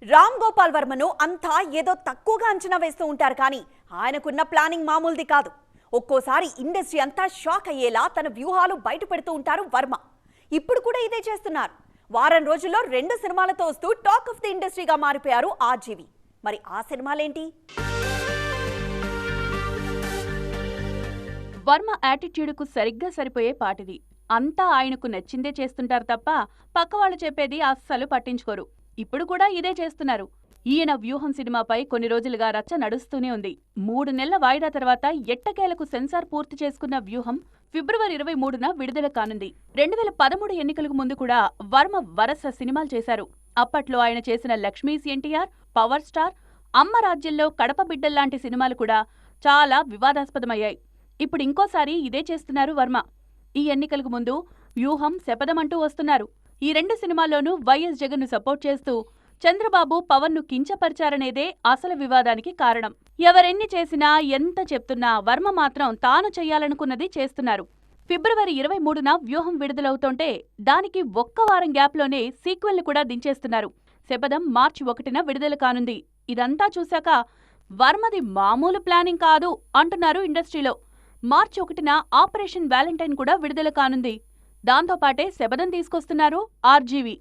రామ్ గోపాల్ వర్మను అంతా ఏదో తక్కువగా అంచనా వేస్తూ ఉంటారు కానీ ఆయనకున్న ప్లానింగ్ మామూలుది కాదు. ఒక్కోసారి ఇండస్ట్రీ అంతా షాక్ అయ్యేలా తన వ్యూహాలు బయట పెడుతూ ఉంటారు వర్మ. ఇప్పుడు కూడా ఇదే చేస్తున్నారు. వారం రోజుల్లో 2 సినిమాలతో వస్తూ టాక్ ఆఫ్ ది ఇండస్ట్రీగా మారిపోయారు ఆర్జీవి. మరి ఆ సినిమాలేంటి? వర్మ యాటిట్యూడ్కు సరిగ్గా సరిపోయే పాటిది. అంతా ఆయనకు నచ్చిందే చేస్తుంటారు తప్ప పక్కవాళ్లు చెప్పేది అస్సలు పట్టించుకోరు. ఇప్పుడు కూడా ఇదే చేస్తున్నారు. ఈయన వ్యూహం సినిమాపై కొన్ని రోజులుగా రచ్చ నడుస్తూనే ఉంది. 3 నెలల వాయిదా తర్వాత ఎట్టకేలకు సెన్సార్ పూర్తి చేసుకున్న వ్యూహం ఫిబ్రవరి 23న విడుదల కానుంది. 2013 ఎన్నికలకు ముందు కూడా వర్మ వరస సినిమాలు చేశారు. అప్పట్లో ఆయన చేసిన లక్ష్మీస్ ఎన్టీఆర్, పవర్ స్టార్, అమ్మ రాజ్యంలో కడప బిడ్డల్లాంటి సినిమాలు కూడా చాలా వివాదాస్పదమయ్యాయి. ఇప్పుడు ఇంకోసారి ఇదే చేస్తున్నారు వర్మ. ఈ ఎన్నికలకు ముందు వ్యూహం శపథమంటూ వస్తున్నారు. ఈ 2 సినిమాల్లోనూ వైఎస్ జగన్ను సపోర్ట్ చేస్తూ చంద్రబాబు పవన్ను కించపరిచారనేదే అసలు వివాదానికి కారణం. ఎవరెన్ని చేసినా ఎంత చెప్తున్నా వర్మ మాత్రం తాను చెయ్యాలనుకున్నది చేస్తున్నారు. ఫిబ్రవరి 23న వ్యూహం విడుదలవుతోంటే దానికి ఒక్క వారం గ్యాప్లోనే సీక్వెల్ని కూడా దించేస్తున్నారు. శపథం మార్చి 1న విడుదల కానుంది. ఇదంతా చూశాక వర్మది మామూలు ప్లానింగ్ కాదు అంటున్నారు ఇండస్ట్రీలో. మార్చి 1న ఆపరేషన్ వ్యాలంటైన్ కూడా విడుదల కానుంది. దాంతోపాటే శపథం తీసుకొస్తున్నారు ఆర్జీవి.